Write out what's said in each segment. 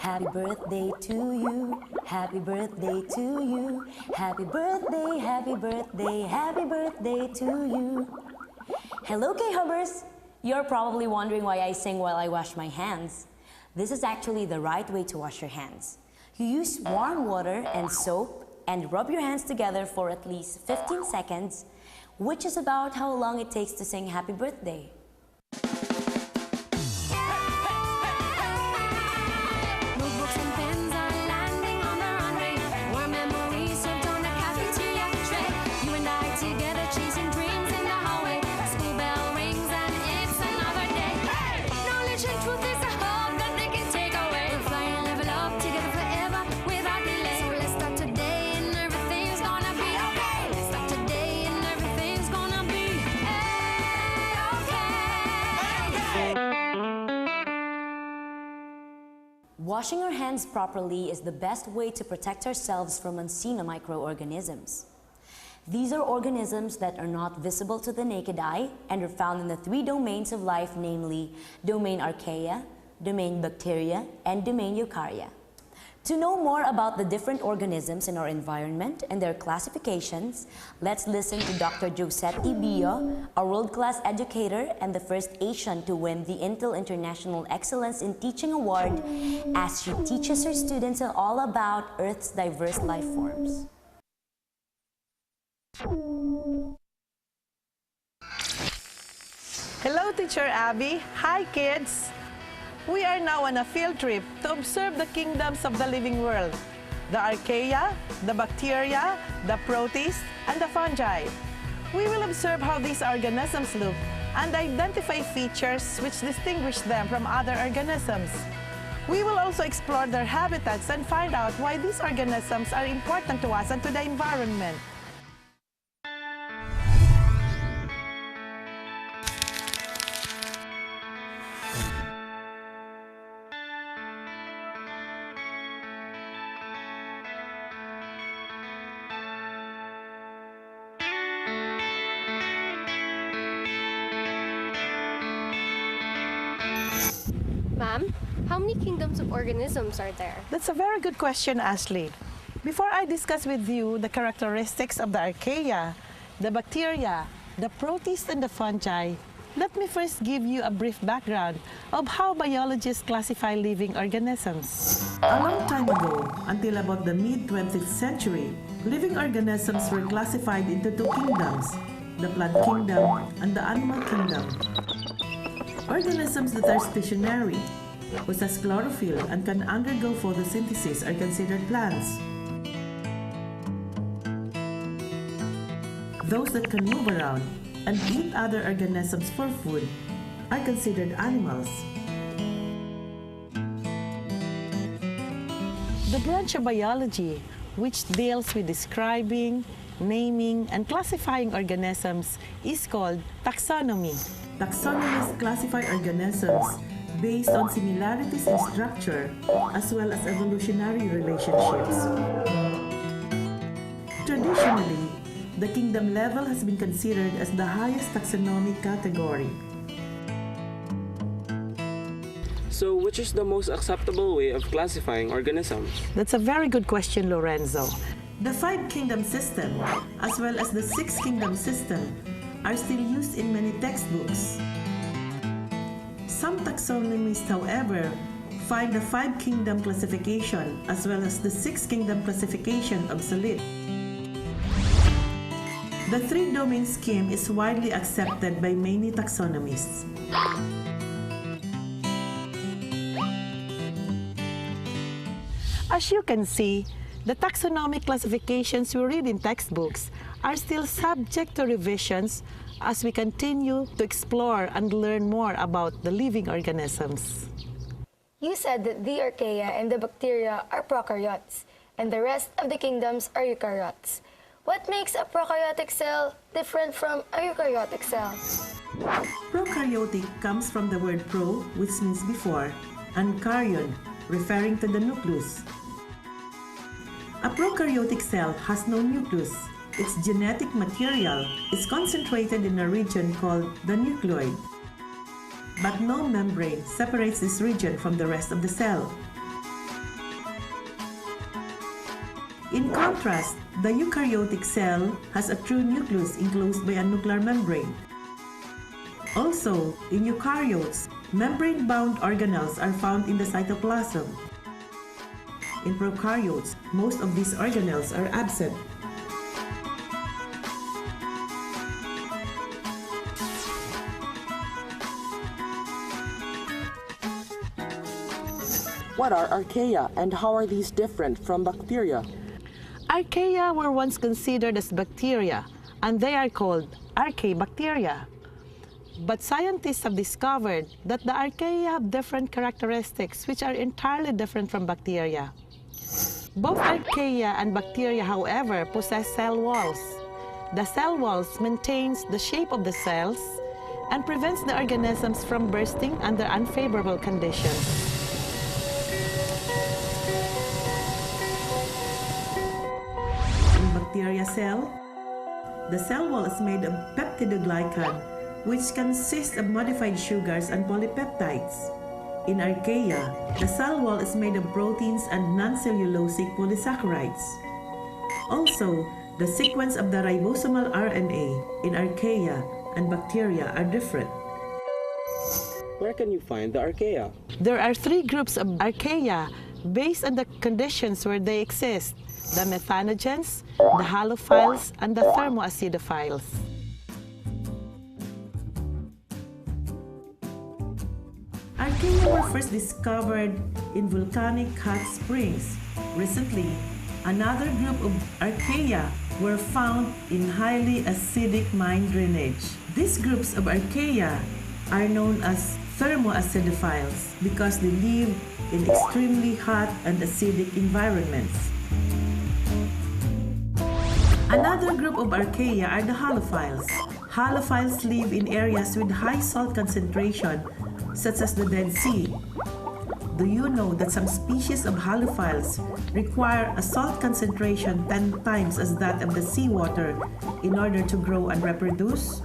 Happy birthday to you. Happy birthday to you. Happy birthday, happy birthday, happy birthday to you. Hello, K-Hubbers! You're probably wondering why I sing while I wash my hands. This is actually the right way to wash your hands. You use warm water and soap and rub your hands together for at least 15 seconds, which is about how long it takes to sing happy birthday. Washing our hands properly is the best way to protect ourselves from unseen microorganisms. These are organisms that are not visible to the naked eye and are found in the 3 domains of life, namely domain Archaea, domain Bacteria, and domain Eukarya. To know more about the different organisms in our environment and their classifications, let's listen to Dr. Josetti Bio, a world-class educator and the first Asian to win the Intel International Excellence in Teaching Award, as she teaches her students all about Earth's diverse life forms. Hello, Teacher Abby. Hi, kids. We are now on a field trip to observe the kingdoms of the living world, the Archaea, the bacteria, the protists, and the fungi. We will observe how these organisms look and identify features which distinguish them from other organisms. We will also explore their habitats and find out why these organisms are important to us and to the environment. Ma'am, how many kingdoms of organisms are there? That's a very good question, Ashley. Before I discuss with you the characteristics of the Archaea, the bacteria, the protists, and the fungi, let me first give you a brief background of how biologists classify living organisms. A long time ago, until about the mid-20th century, living organisms were classified into 2 kingdoms, the plant kingdom and the animal kingdom. Organisms that are stationary, possess chlorophyll, and can undergo photosynthesis are considered plants. Those that can move around and eat other organisms for food are considered animals. The branch of biology, which deals with describing, naming, and classifying organisms, is called taxonomy. Taxonomists classify organisms based on similarities in structure as well as evolutionary relationships. Traditionally, the kingdom level has been considered as the highest taxonomic category. So, which is the most acceptable way of classifying organisms? That's a very good question, Lorenzo. The 5-kingdom system, as well as the 6-kingdom system, are still used in many textbooks. Some taxonomists, however, find the 5-kingdom classification as well as the 6-kingdom classification obsolete. The 3-domain scheme is widely accepted by many taxonomists. As you can see, the taxonomic classifications we read in textbooks are still subject to revisions as we continue to explore and learn more about the living organisms. You said that the Archaea and the bacteria are prokaryotes, and the rest of the kingdoms are eukaryotes. What makes a prokaryotic cell different from a eukaryotic cell? Prokaryotic comes from the word pro, which means before, and karyon, referring to the nucleus. A prokaryotic cell has no nucleus. Its genetic material is concentrated in a region called the nucleoid. But no membrane separates this region from the rest of the cell. In contrast, the eukaryotic cell has a true nucleus enclosed by a nuclear membrane. Also, in eukaryotes, membrane-bound organelles are found in the cytoplasm. In prokaryotes, most of these organelles are absent. What are archaea and how are these different from bacteria? Archaea were once considered as bacteria, and they are called Archaebacteria. But scientists have discovered that the archaea have different characteristics which are entirely different from bacteria. Both archaea and bacteria, however, possess cell walls. The cell walls maintains the shape of the cells and prevents the organisms from bursting under unfavorable conditions. Bacteria cell. The cell wall is made of peptidoglycan, which consists of modified sugars and polypeptides. In archaea, the cell wall is made of proteins and non-cellulosic polysaccharides. Also, the sequence of the ribosomal RNA in archaea and bacteria are different. Where can you find the archaea? There are three groups of archaea based on the conditions where they exist: the methanogens, the halophiles, and the thermoacidophiles. Archaea were first discovered in volcanic hot springs. Recently, another group of archaea were found in highly acidic mine drainage. These groups of archaea are known as thermoacidophiles because they live in extremely hot and acidic environments. Another group of archaea are the halophiles. Halophiles live in areas with high salt concentration, such as the Dead Sea. Do you know that some species of halophiles require a salt concentration 10 times as that of the seawater in order to grow and reproduce?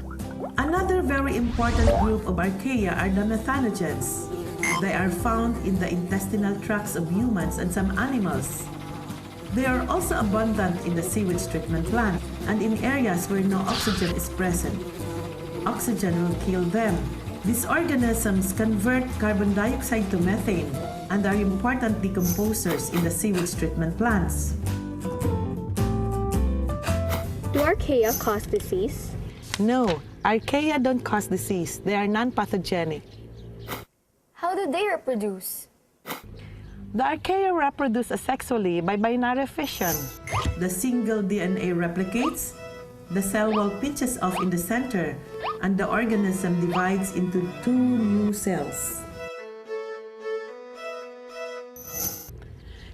Another very important group of archaea are the methanogens. They are found in the intestinal tracts of humans and some animals. They are also abundant in the sewage treatment plant and in areas where no oxygen is present. Oxygen will kill them. These organisms convert carbon dioxide to methane and are important decomposers in the sewage treatment plants. Do archaea cause disease? No, archaea don't cause disease. They are non-pathogenic. How do they reproduce? The archaea reproduce asexually by binary fission. The single DNA replicates, the cell wall pinches off in the center, and the organism divides into two new cells.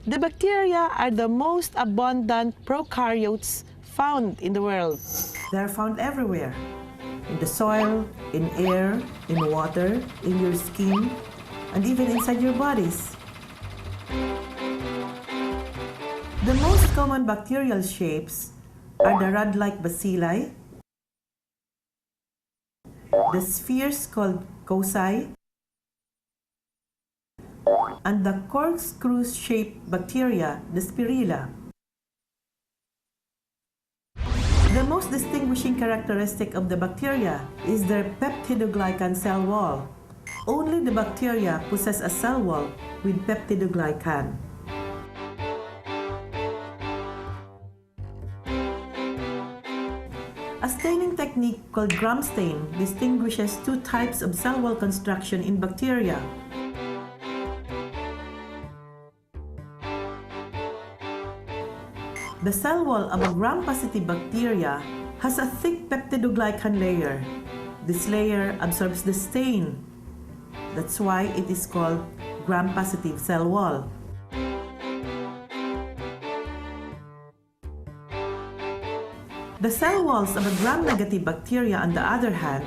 The bacteria are the most abundant prokaryotes found in the world. They are found everywhere, in the soil, in air, in water, in your skin, and even inside your bodies. The most common bacterial shapes are the rod-like bacilli, the spheres called cocci, and the corkscrew-shaped bacteria, the spirilla. The most distinguishing characteristic of the bacteria is their peptidoglycan cell wall. Only the bacteria possess a cell wall with peptidoglycan. A staining technique called gram stain distinguishes two types of cell wall construction in bacteria. The cell wall of a gram-positive bacteria has a thick peptidoglycan layer. This layer absorbs the stain. That's why it is called gram-positive cell wall. The cell walls of a gram-negative bacteria, on the other hand,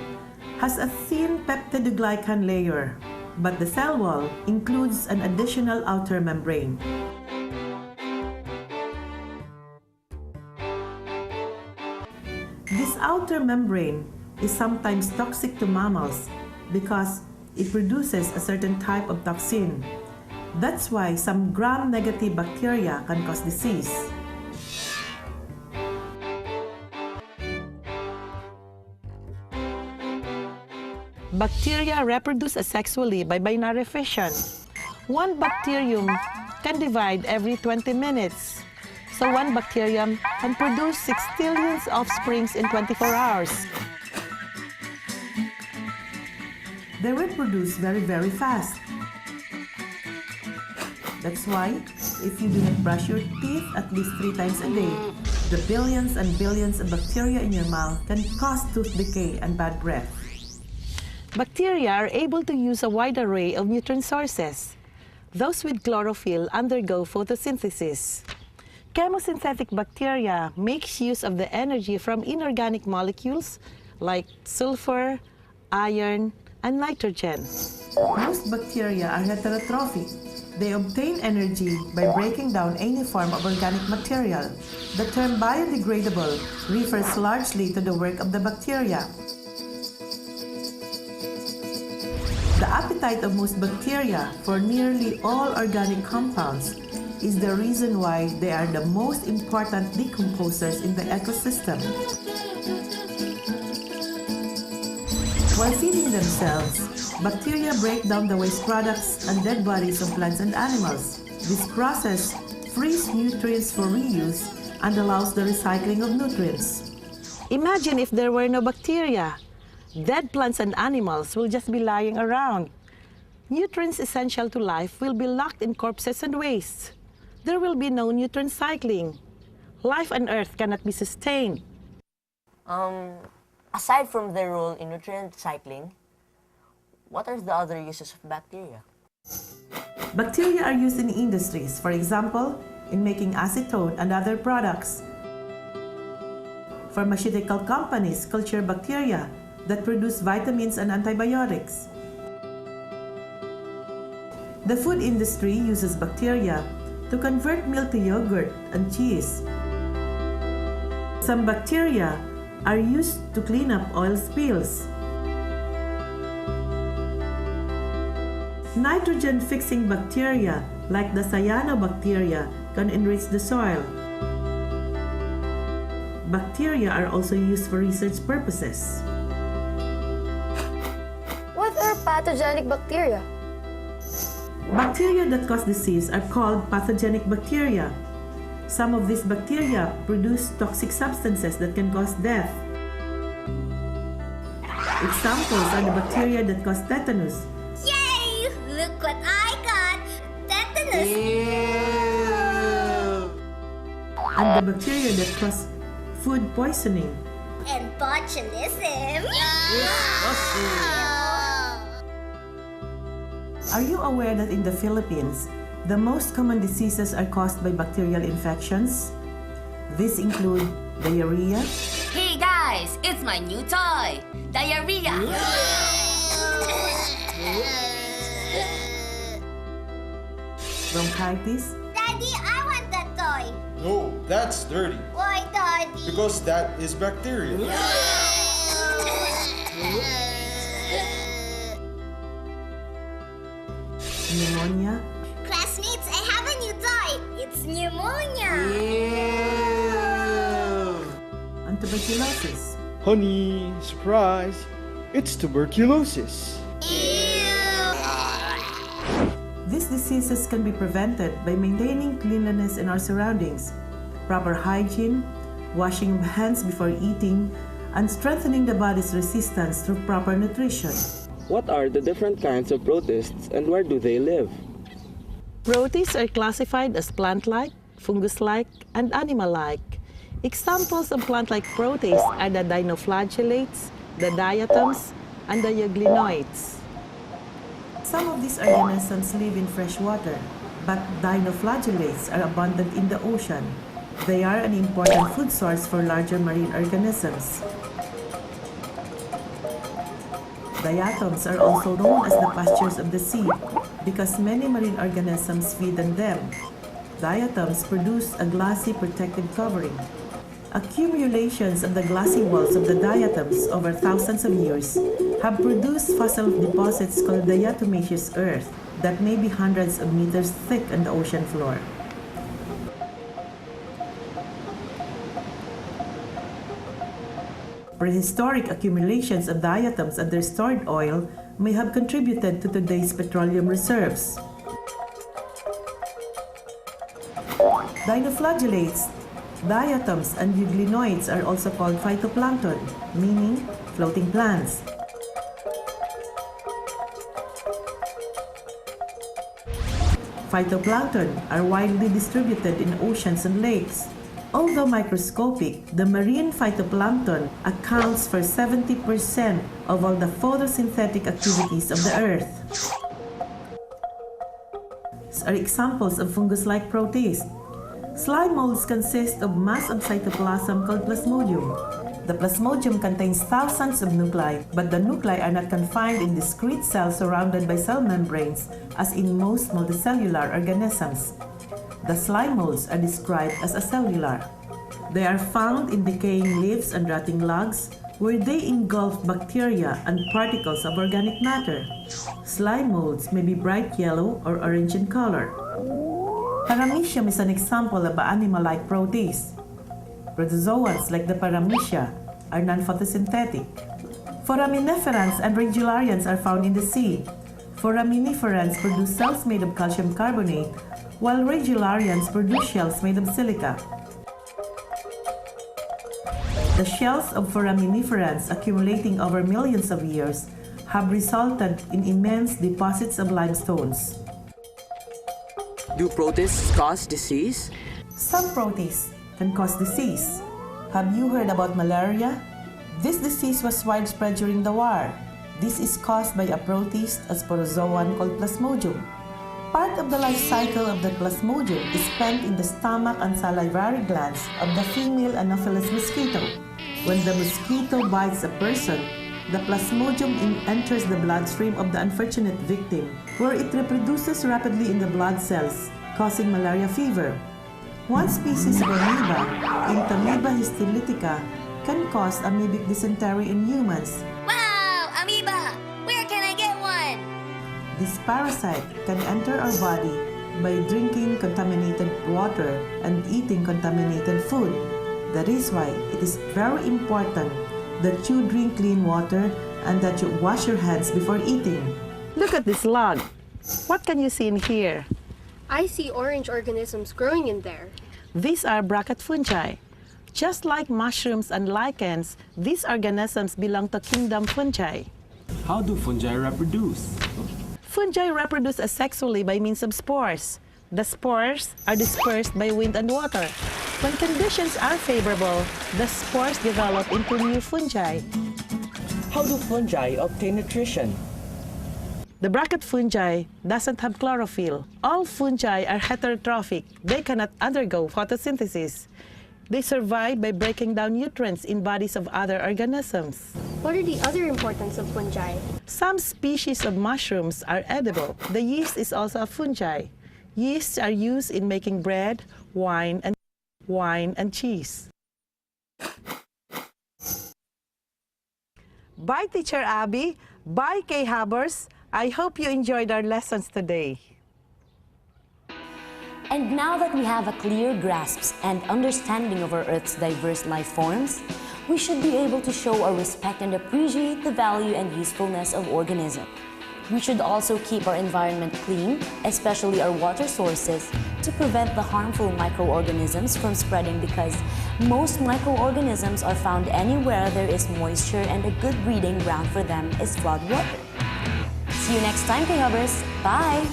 has a thin peptidoglycan layer, but the cell wall includes an additional outer membrane. This outer membrane is sometimes toxic to mammals because it produces a certain type of toxin. That's why some gram-negative bacteria can cause disease. Bacteria reproduce asexually by binary fission. One bacterium can divide every 20 minutes. So one bacterium can produce 6 trillion offsprings in 24 hours. They reproduce very, very fast. That's why, if you do not brush your teeth at least 3 times a day, the billions and billions of bacteria in your mouth can cause tooth decay and bad breath. Bacteria are able to use a wide array of nutrient sources. Those with chlorophyll undergo photosynthesis. Chemosynthetic bacteria makes use of the energy from inorganic molecules like sulfur, iron, and nitrogen. Most bacteria are heterotrophic. They obtain energy by breaking down any form of organic material. The term biodegradable refers largely to the work of the bacteria. The appetite of most bacteria for nearly all organic compounds is the reason why they are the most important decomposers in the ecosystem. While feeding themselves, bacteria break down the waste products and dead bodies of plants and animals. This process frees nutrients for reuse and allows the recycling of nutrients. Imagine if there were no bacteria. Dead plants and animals will just be lying around. Nutrients essential to life will be locked in corpses and waste. There will be no nutrient cycling. Life on Earth cannot be sustained. Aside from their role in nutrient cycling, what are the other uses of bacteria? Bacteria are used in industries, for example, in making acetone and other products. Pharmaceutical companies culture bacteria that produce vitamins and antibiotics. The food industry uses bacteria to convert milk to yogurt and cheese. Some bacteria are used to clean up oil spills. Nitrogen-fixing bacteria, like the cyanobacteria, can enrich the soil. Bacteria are also used for research purposes. What are pathogenic bacteria? Bacteria that cause disease are called pathogenic bacteria. Some of these bacteria produce toxic substances that can cause death. Examples are the bacteria that cause tetanus. Yay! Look what I got! Tetanus! And the bacteria that cause food poisoning. And botulism! Are you aware that in the Philippines, the most common diseases are caused by bacterial infections? These include diarrhea. Hey guys, it's my new toy, diarrhea. Bronchitis. Daddy, I want that toy. No, that's dirty. Why, Daddy? Because that is bacteria. Pneumonia. Classmates, I have a new toy. It's pneumonia. And tuberculosis. Honey, surprise! It's tuberculosis. These diseases can be prevented by maintaining cleanliness in our surroundings, proper hygiene, washing of hands before eating, and strengthening the body's resistance through proper nutrition. What are the different kinds of protists and where do they live? Protists are classified as plant-like, fungus-like, and animal-like. Examples of plant-like protists are the dinoflagellates, the diatoms, and the euglenoids. Some of these organisms live in fresh water, but dinoflagellates are abundant in the ocean. They are an important food source for larger marine organisms. Diatoms are also known as the pastures of the sea because many marine organisms feed on them. Diatoms produce a glassy protective covering. Accumulations of the glassy walls of the diatoms over thousands of years have produced fossil deposits called diatomaceous earth that may be hundreds of meters thick on the ocean floor. Prehistoric accumulations of diatoms and their stored oil may have contributed to today's petroleum reserves. Dinoflagellates, diatoms, and euglenoids are also called phytoplankton, meaning floating plants. Phytoplankton are widely distributed in oceans and lakes. Although microscopic, the marine phytoplankton accounts for 70% of all the photosynthetic activities of the Earth. These are examples of fungus-like protists. Slime molds consist of mass of cytoplasm called plasmodium. The plasmodium contains thousands of nuclei, but the nuclei are not confined in discrete cells surrounded by cell membranes, as in most multicellular organisms. The slime molds are described as acellular. They are found in decaying leaves and rotting logs, where they engulf bacteria and particles of organic matter. Slime molds may be bright yellow or orange in color. Paramecium is an example of an animal-like protist. Protozoans like the paramecia are non-photosynthetic. Foraminiferans and regularians are found in the sea. Foraminiferans produce cells made of calcium carbonate, while regularians produce shells made of silica. The shells of foraminiferans accumulating over millions of years have resulted in immense deposits of limestones. Do protists cause disease? Some protists can cause disease. Have you heard about malaria? This disease was widespread during the war. This is caused by a protist, a sporozoan called Plasmodium. Part of the life cycle of the Plasmodium is spent in the stomach and salivary glands of the female Anopheles mosquito. When the mosquito bites a person, the Plasmodium enters the bloodstream of the unfortunate victim, where it reproduces rapidly in the blood cells, causing malaria fever. One species of amoeba, Entamoeba histolytica, can cause amoebic dysentery in humans. Wow! Amoeba! Where can I get one? This parasite can enter our body by drinking contaminated water and eating contaminated food. That is why it is very important that you drink clean water and that you wash your hands before eating. Look at this log. What can you see in here? I see orange organisms growing in there. These are bracket fungi. Just like mushrooms and lichens, these organisms belong to kingdom fungi. How do fungi reproduce? Fungi reproduce asexually by means of spores. The spores are dispersed by wind and water. When conditions are favorable, the spores develop into new fungi. How do fungi obtain nutrition? The bracket fungi doesn't have chlorophyll. All fungi are heterotrophic. They cannot undergo photosynthesis. They survive by breaking down nutrients in bodies of other organisms. What are the other importance of fungi? Some species of mushrooms are edible. The yeast is also a fungi. Yeasts are used in making bread, wine, and cheese. Bye, Teacher Abby. Bye, Kay Habers. I hope you enjoyed our lessons today. And now that we have a clear grasp and understanding of our Earth's diverse life forms, we should be able to show our respect and appreciate the value and usefulness of organisms. We should also keep our environment clean, especially our water sources, to prevent the harmful microorganisms from spreading, because most microorganisms are found anywhere there is moisture, and a good breeding ground for them is flood water. See you next time, K-Hubbers. Bye!